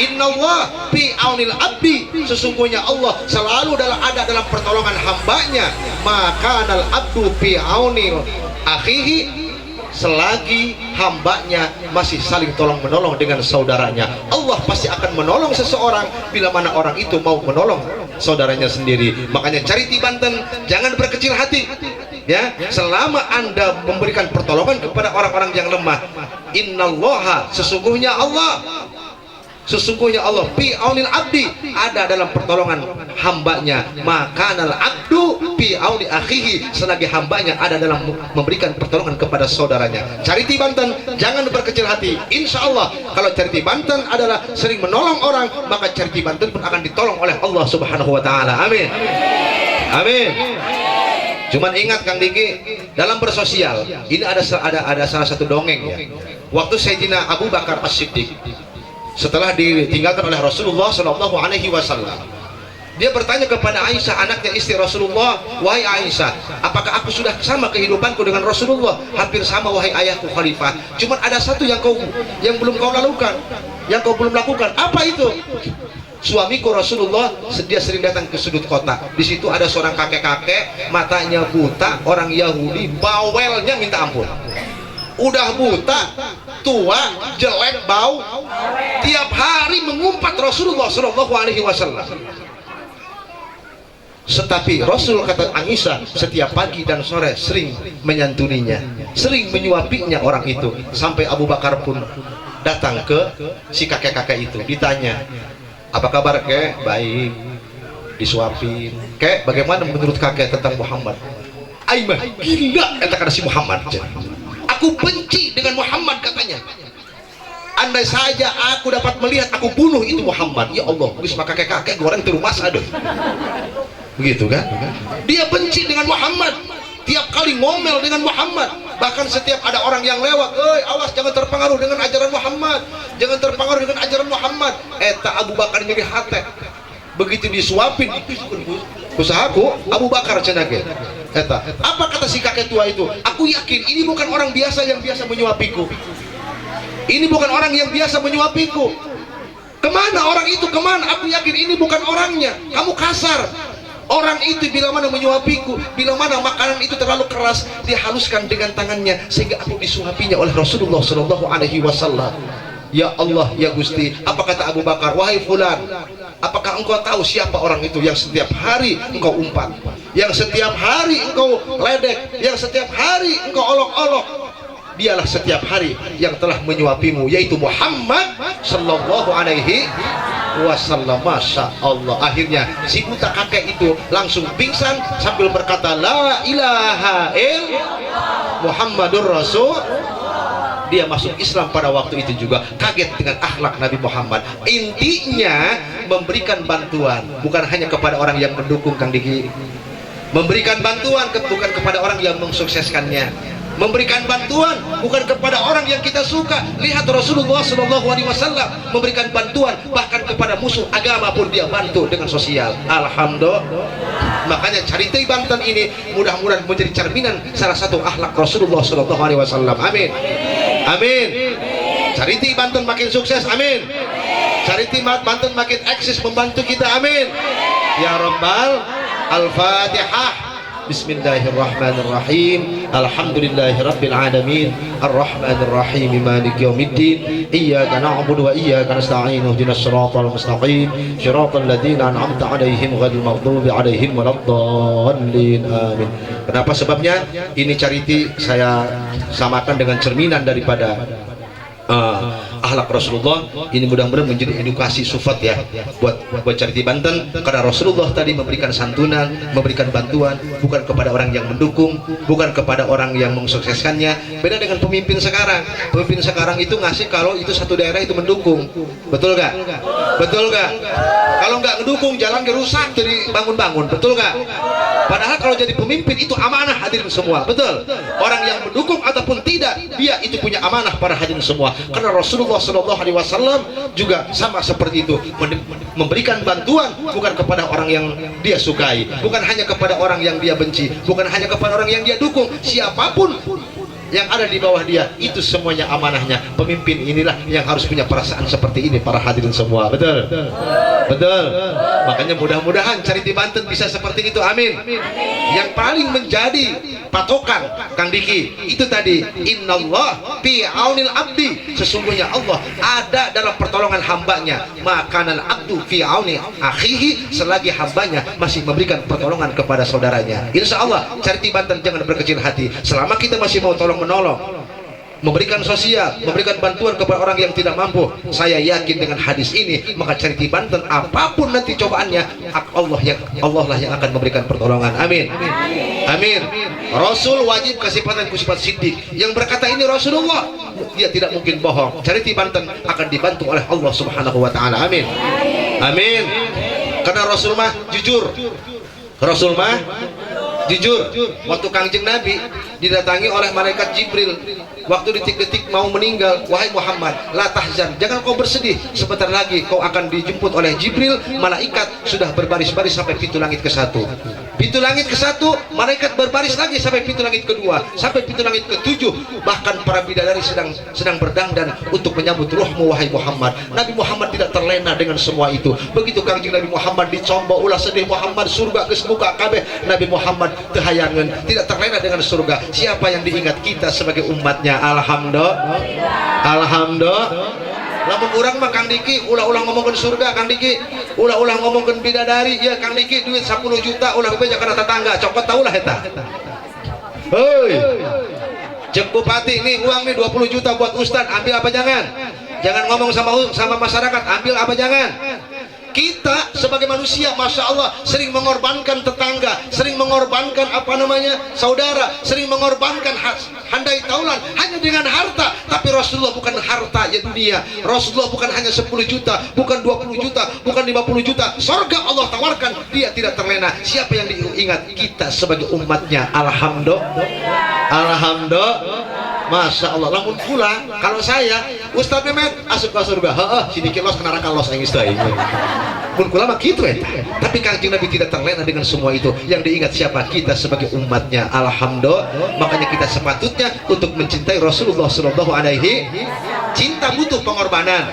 Innallah fi aunil abdi, sesungguhnya Allah selalu ada dalam pertolongan hambanya. Maka anal abdu fi aunil akhihi, selagi hambanya masih saling tolong menolong dengan saudaranya, Allah pasti akan menolong seseorang bila mana orang itu mau menolong saudaranya sendiri. Makanya charity Banten, jangan berkecil hati ya, selama Anda memberikan pertolongan kepada orang-orang yang lemah. Innallaha, sesungguhnya Allah fi aunil abdi, ada dalam pertolongan hambanya. Maka anal abdu fi auni akhihi, selagi hambanya ada dalam memberikan pertolongan kepada saudaranya. Charity Banten, jangan berkecil hati. Insya Allah kalau Charity Banten adalah sering menolong orang, maka Charity Banten pun akan ditolong oleh Allah Subhanahu wa taala. Amin. Cuman ingat Kang Diki, dalam bersosial ini ada salah satu dongeng ya. Waktu Sayyidina Abu Bakar As-Siddiq setelah ditinggalkan oleh Rasulullah Shallallahu Alaihi Wasallam, dia bertanya kepada Aisyah, anaknya istri Rasulullah, wahai Aisyah, apakah aku sudah sama kehidupanku dengan Rasulullah? Hampir sama wahai ayahku Khalifah. Cuman ada satu yang belum kau lakukan, Apa itu? Suamiku Rasulullah, dia sering datang ke sudut kota. Di situ ada seorang kakek-kakek, matanya buta, orang Yahudi, bawelnya minta ampun. Udah buta, tua, jelek, bau, tiap hari mengumpat Rasulullah Shallallahu Alaihi Wasallam. Tetapi Rasul, kata Aisyah, setiap pagi dan sore sering menyantuninya, sering menyuapinya orang itu. Sampai Abu Bakar pun datang ke si kakek-kakek itu, ditanya, apa kabar kek? Baik. Disuapin. Kek, bagaimana menurut kakek tentang Muhammad? Aimah gila, kata si Muhammad. Aku benci dengan Muhammad, katanya. Andai saja aku dapat melihat, aku bunuh itu Muhammad. Ya Allah, wis maka kakek goreng di rumah ada. Begitu kan? Dia benci dengan Muhammad. Tiap kali ngomel dengan Muhammad. Bahkan setiap ada orang yang lewat, awas jangan terpengaruh dengan ajaran Muhammad, jangan terpengaruh dengan ajaran Muhammad. Eta Abu Bakar jadi hati, begitu disuapin usahaku Abu Bakar cenake. Eta apa kata si kakek tua itu? Aku yakin ini bukan orang biasa yang biasa menyuapiku, ini bukan orang yang biasa menyuapiku. Kemana orang itu, kemana? Aku yakin ini bukan orangnya. Kamu kasar. Orang itu bila mana menyuapiku, bila mana makanan itu terlalu keras, dihaluskan dengan tangannya sehingga aku disuapinya oleh Rasulullah Shallallahu Alaihi Wasallam. Ya Allah, ya Gusti. Apa kata Abu Bakar? Wahai fulan, apakah engkau tahu siapa orang itu yang setiap hari engkau umpat, yang setiap hari engkau ledek, yang setiap hari engkau olok-olok? Dialah setiap hari yang telah menyuapimu, yaitu Muhammad Sallallahu Alaihi Wasallam. Masya Allah. Akhirnya si buta kakek itu langsung pingsan sambil berkata la ilaha illallah Muhammadur Rasul. Dia masuk Islam pada waktu itu juga, kaget dengan akhlak Nabi Muhammad. Intinya memberikan bantuan bukan hanya kepada orang yang mendukung, Kang Diki, memberikan bantuan bukan kepada orang yang mensukseskannya, memberikan bantuan bukan kepada orang yang kita suka. Lihat Rasulullah SAW memberikan bantuan bahkan kepada musuh agama pun dia bantu dengan sosial. Alhamdulillah. Makanya Carita Banten ini mudah-mudahan menjadi cerminan salah satu akhlak Rasulullah SAW. Amin, amin. Carita Banten makin sukses, amin. Carita Banten makin eksis membantu kita, amin ya Rabbal. Al-Fatihah. Bismillahirrahmanirrahim. Alhamdulillahirabbil alamin. Arrahmanirrahim. Maliki yaumiddin. Iyyaka na'budu wa iyyaka nasta'in. Ihdinas shiratal mustaqim. Shiratal ladzina an'amta 'alaihim ghairil maghdubi 'alaihim waladdallin. Amin. Kenapa sebabnya? Ini cariti saya samakan dengan cerminan daripada akhlak Rasulullah. Ini mudah-mudahan menjadi edukasi sufat ya buat Cariti Banten, karena Rasulullah tadi memberikan santunan, memberikan bantuan bukan kepada orang yang mendukung, bukan kepada orang yang mensukseskannya. Beda dengan pemimpin sekarang. Pemimpin sekarang itu ngasih kalau itu satu daerah itu mendukung. Betul gak? Betul gak? Kalau nggak mendukung jalan gerusak jadi bangun-bangun. Betul gak? Padahal kalau jadi pemimpin itu amanah, hadirin semua. Betul. Orang yang mendukung ataupun tidak, dia itu punya amanah para hadirin semua. Karena Rasulullah SAW juga sama seperti itu, memberikan bantuan bukan kepada orang yang dia sukai, bukan hanya kepada orang yang dia benci, bukan hanya kepada orang yang dia dukung. Siapapun yang ada di bawah dia, itu semuanya amanahnya. Pemimpin inilah yang harus punya perasaan seperti ini para hadirin semua. Betul? Betul. Makanya mudah-mudahan Cariti Banten bisa seperti itu, amin. Yang paling menjadi patokan Kang Diki itu tadi, innallah fi aunil abdi, sesungguhnya Allah ada dalam pertolongan hambanya. Makanan abdu fi auni akhihi, selagi hambanya masih memberikan pertolongan kepada saudaranya. Insya Allah Cariti Banten jangan berkecil hati. Selama kita masih mau tolong menolong, memberikan sosial, memberikan bantuan kepada orang yang tidak mampu, saya yakin dengan hadis ini maka Cariti Banten apapun nanti cobaannya, Allah lah yang akan memberikan pertolongan. Amin, amin. Rasul wajib kesifatan sifat siddiq. Yang berkata ini Rasulullah, dia tidak mungkin bohong. Cariti Banten akan dibantu oleh Allah Subhanahu wa taala. Amin, amin. Karena Rasul mah jujur. Rasul mah jujur. Waktu Kangjeng Nabi didatangi oleh malaikat Jibril waktu detik-detik mau meninggal, wahai Muhammad, la tahzan, jangan kau bersedih, sebentar lagi kau akan dijemput oleh Jibril. Malaikat sudah berbaris-baris sampai pintu langit ke-1. Pintu langit ke-1, malaikat berbaris lagi sampai pintu langit ke-2, sampai pintu langit ke-7. Bahkan para bidadari sedang berdangdan untuk menyambut ruhmu wahai Muhammad. Nabi Muhammad tidak terlena dengan semua itu. Begitu Kangjeng Nabi Muhammad dicombo ulah sedih Muhammad, surga geus buka kabeh. Nabi Muhammad tehayangan, tidak terlena dengan surga. Siapa yang diingat? Kita sebagai umatnya. Alhamdulillah, alhamdulillah. Lamun urang mah Kang Diki ulah-ulah ngomongkeun surga, Kang Diki ulah-ulah ngomongkeun bidadari, ya Kang Diki duit 10 juta ulah beja kana tetangga, cokot taulah eta. Heuy, Cek Bupati, nih uang nih 20 juta buat Ustad, ambil apa jangan? Jangan ngomong sama masyarakat, ambil apa jangan? Kita sebagai manusia, masya Allah, sering mengorbankan tetangga, sering mengorbankan saudara, sering mengorbankan handai taulan hanya dengan harta. Tapi Rasulullah bukan harta ya dunia. Rasulullah bukan hanya 10 juta, bukan 20 juta, bukan 50 juta. Surga Allah tawarkan, dia tidak terlena. Siapa yang diingat? Kita sebagai umatnya. Alhamdulillah. Masya Allah. Lamun pula kalau saya Ustaz Mehmet asup ke surga, sedikit los ke neraka los yang istai. Pun kula mah gitu ya. Tapi Kanjeng Nabi tidak terlena dengan semua itu. Yang diingat siapa? Kita sebagai umatnya. Alhamdulillah. Makanya kita sepatutnya untuk mencintai Rasulullah Sallallahu Alaihi. Cinta butuh pengorbanan.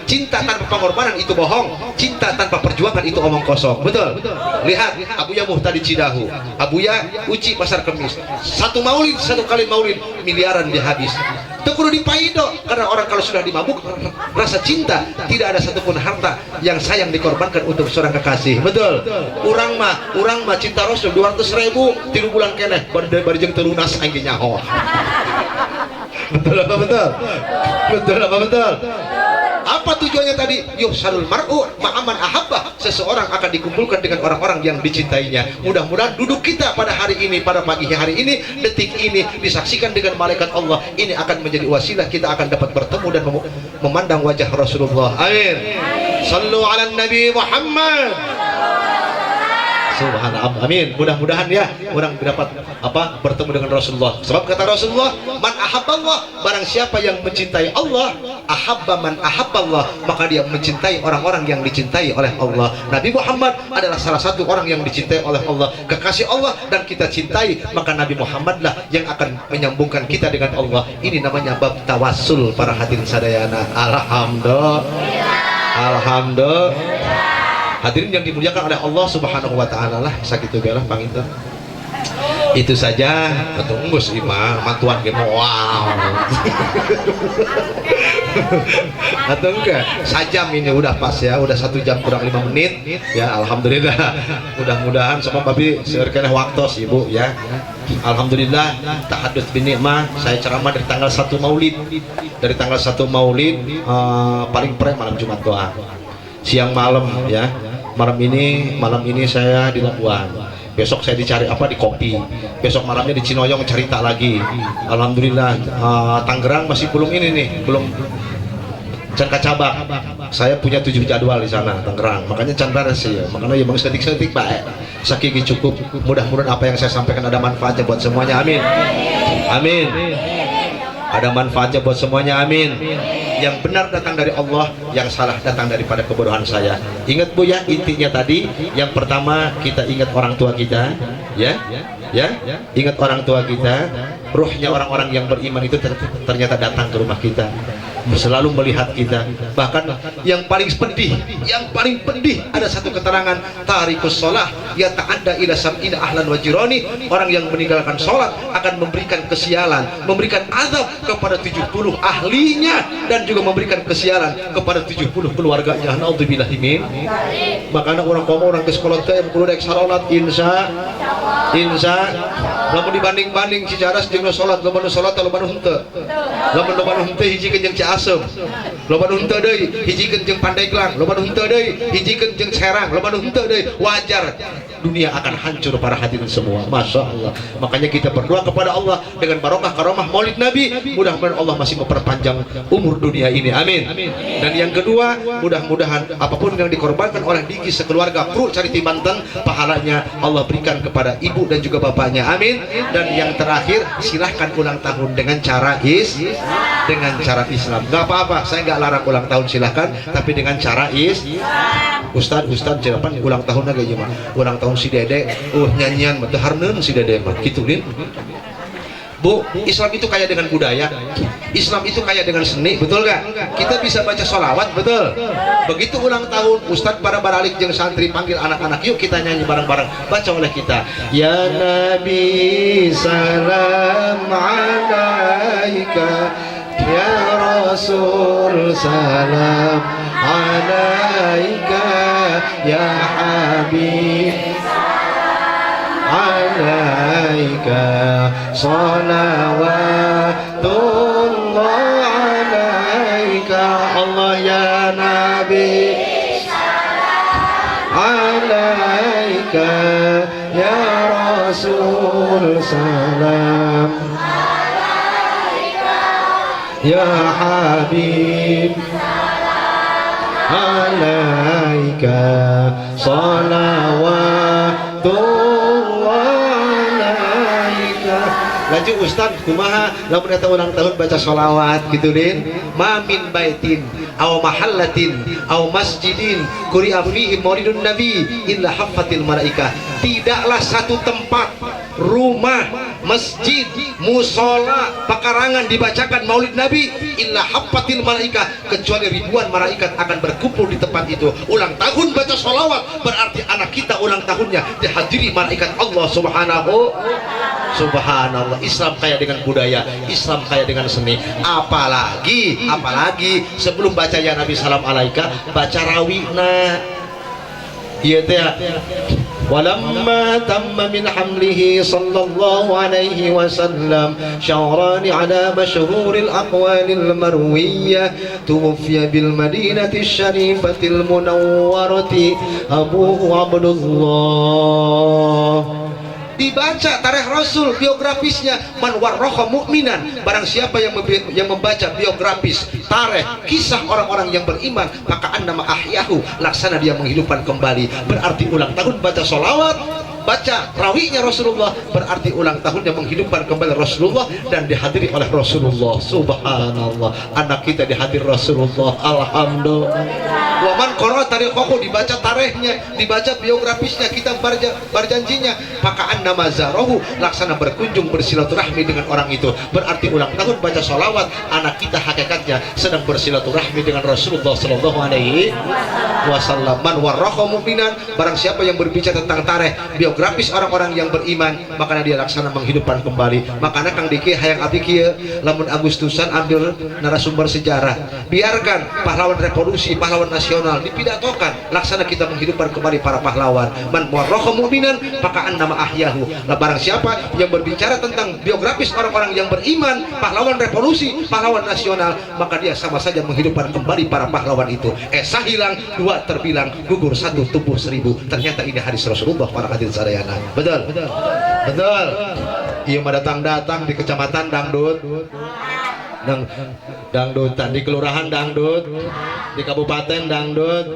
Cinta tanpa pengorbanan itu bohong. Cinta tanpa perjuangan itu omong kosong. Betul? Lihat Abuya Muhtadi Cidahu, Abuya Uci Pasar Kemis. Satu kali maulid miliaran dia habis. Itu kudu dipaido, karena orang kalau sudah dimabuk rasa cinta, tidak ada satupun harta yang sayang dikorbankan untuk seorang kekasih. Betul? Urang mah cinta Rasul 200.000 3 bulan keneh bari jeung teu lunas aing nyaho. Betul apa betul? Betul apa betul? Apa tujuannya tadi? Yuhsyarul mar'u ma'aman ahabbah. Seseorang akan dikumpulkan dengan orang-orang yang dicintainya. Mudah-mudahan duduk kita pada hari ini, pada pagi hari ini, detik ini disaksikan dengan malaikat Allah. Ini akan menjadi wasilah kita akan dapat bertemu dan memandang wajah Rasulullah. Amin. Sallu ala Nabi Muhammad. Subhanallah, amin. Mudah-mudahan ya orang dapat bertemu dengan Rasulullah. Sebab kata Rasulullah, man ahabballah, barang siapa yang mencintai Allah, ahabba man ahabballah, maka dia mencintai orang-orang yang dicintai oleh Allah. Nabi Muhammad adalah salah satu orang yang dicintai oleh Allah, kekasih Allah, dan kita cintai, maka Nabi Muhammad lah yang akan menyambungkan kita dengan Allah. Ini namanya bab tawassul para hadirin sadayana. Alhamdulillah. Alhamdulillah. Hadirin yang dimuliakan oleh Allah Subhanahu wa taala lah, sakitu bae lah panginten. Itu saja. Tunggu sih mah mantuan ge wow. Atau enggak? Sajam ini udah pas ya, udah 1 jam kurang 5 menit ya. Alhamdulillah. Mudah-mudahan sama babi seueur keneh waktos Ibu ya. Alhamdulillah tahadduts bi nikmah. Saya ceramah dari tanggal 1 Maulid. Dari tanggal 1 Maulid paling pre malam Jumat doa. Siang malam ya. Malam ini saya di Labuan. Besok saya dicari di Kopi. Besok malamnya di Cinoyong cerita lagi. Alhamdulillah. Tangerang masih belum belum can kacabak. Saya punya 7 jadwal di sana Tangerang. Makanya can beres ya. Makanya ya bang setik baik. Sakiki cukup. Mudah-mudahan apa yang saya sampaikan ada manfaatnya buat semuanya. Amin. Amin. Ada manfaatnya buat semuanya. Amin. Yang benar datang dari Allah, yang salah datang daripada kebodohan saya. Ingat Bu ya, intinya tadi yang pertama kita ingat orang tua kita ya. Ingat orang tua kita. Ruhnya orang-orang yang beriman itu ternyata datang ke rumah kita, selalu melihat kita. Bahkan yang paling pedih ada satu keterangan, tarikus sholah ya ta'adda ila sab'ina ahlan wa jirani. Orang yang meninggalkan sholat akan memberikan kesialan, memberikan azab kepada 70 ahlinya, dan juga memberikan kesialan kepada 70 keluarganya. Naudzubillahi min. Makanya orang ke sekolah teh kudu rek salat insya lamun dibanding-banding cicaras jeung salat, loba nu salat loba nu henteu. Lamun loba nu henteu hijikeun jeung Ciasem, loba nu henteu deui hijikeun jeung Pandeglang, loba nu henteu deui hijikeun jeung Serang, loba nu henteu deui. Wajar dunia akan hancur para hadirin semua. Masya Allah. Makanya kita berdoa kepada Allah dengan barokah karomah Maulid Nabi, mudah-mudahan Allah masih memperpanjang umur dunia ini. Amin. Dan yang kedua, mudah-mudahan apapun yang dikorbankan oleh Diki sekeluarga Pru Cariti Banten, pahalanya Allah berikan kepada ibu dan juga bapaknya. Amin. Dan yang terakhir, silahkan ulang tahun dengan cara Islam. Gak apa-apa, saya nggak larang ulang tahun, silahkan, tapi dengan cara Ustadz silakan ulang tahun lagi aja mah. Ulang tahun si Dede, nyanyian mah harneun si Dede mah gituin. Bu, Islam itu kaya dengan budaya, Islam itu kaya dengan seni, betul gak? Kita bisa baca sholawat, betul? Begitu ulang tahun, Ustadz para baralik jeung santri panggil anak-anak, yuk kita nyanyi bareng-bareng, baca oleh kita. Ya Nabi salam alaika, ya Rasul salam alaika, ya Habib alaika, salawatullah alaika. Allah ya Nabi salam ya Habib alaika salawatullah alaika. Laju Ustaz kumaha lamun eta ulang tahun baca sholawat gitu din ma min baitin aw mahallatin aw masjidin quri'a fihi maulidun nabi illa haffatil malaikah. Tidaklah satu tempat, rumah, masjid, musola, pekarangan dibacakan maulid nabi illa haffatil malaikah, kecuali ribuan malaikat akan berkumpul di tempat itu. Ulang tahun baca sholawat berarti anak kita ulang tahunnya dihadiri malaikat Allah subhanahu. Subhanallah. Islam kaya dengan budaya, Islam kaya dengan seni. Apalagi sebelum baca ya Nabi salam alaika baca rawihna. Ieu teh walamma tamma min hamlihi sallallahu alaihi wasallam syahrani ala masyhuril aqwalil marwiyah tuwfiya bil madinati syarifatil munawwarati Abu Abdullah. Dibaca tarikh Rasul biografisnya man warraha mu'minan, barang siapa yang membaca biografis tarikh kisah orang-orang yang beriman maka annama ahyahu, laksana dia menghidupkan kembali. Berarti ulang tahun baca sholawat, baca rawihnya Rasulullah berarti ulang tahunnya menghidupkan kembali Rasulullah dan dihadiri oleh Rasulullah. Subhanallah, anak kita dihadir Rasulullah. Alhamdulillah. Waman qara tarikhahu, dibaca tarikhnya, dibaca biografisnya, kitab berjanjinya, maka annama zarahu, laksana berkunjung bersilaturahmi dengan orang itu. Berarti ulang tahun baca sholawat anak kita hakikatnya sedang bersilaturahmi dengan Rasulullah sallallahu alaihi wasallam. Man warraha mu'minan, barang siapa yang berbicara tentang tarikh biografis orang-orang yang beriman maka dia laksana menghidupkan kembali. Makanya Kang Diki hayang abdi kieu lamun Agustusan ambil narasumber sejarah, biarkan pahlawan revolusi, pahlawan nasional dipidatokan, laksana kita menghidupkan kembali para pahlawan. Man warraha mu'minan maka annama ahyahu, barang siapa yang berbicara tentang biografis orang-orang yang beriman, pahlawan revolusi, pahlawan nasional, maka dia sama saja menghidupkan kembali para pahlawan itu. Esa hilang, dua terbilang, gugur satu tumbuh seribu. Ternyata ini hadis Rasulullah para hadirin sadayana. Betul? Betul. Iya mah datang-datang di kecamatan dangdut, dangdutan, di kelurahan dangdut, di kabupaten dangdut,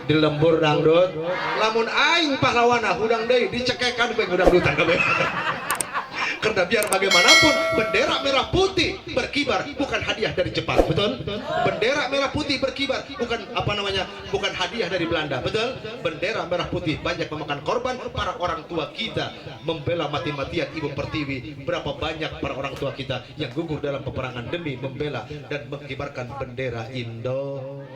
di lembur dangdut. Lamun aing pahlawana hudang deui dicekekan bae dangdutan kabeh. Karena biar bagaimanapun bendera merah putih berkibar bukan hadiah dari Jepang, betul? Bendera merah putih berkibar bukan bukan hadiah dari Belanda, betul? Bendera merah putih banyak memakan korban para orang tua kita, membela mati-matian Ibu Pertiwi. Berapa banyak para orang tua kita yang gugur dalam peperangan demi membela dan mengibarkan bendera Indo.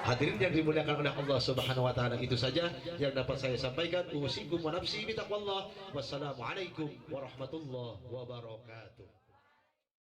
Hadirin yang dimuliakan oleh Allah Subhanahu wa taala, itu saja yang dapat saya sampaikan. Usikum wa nafsi bitaqwallah. Wassalamualaikum warahmatullahi wabarakatuh.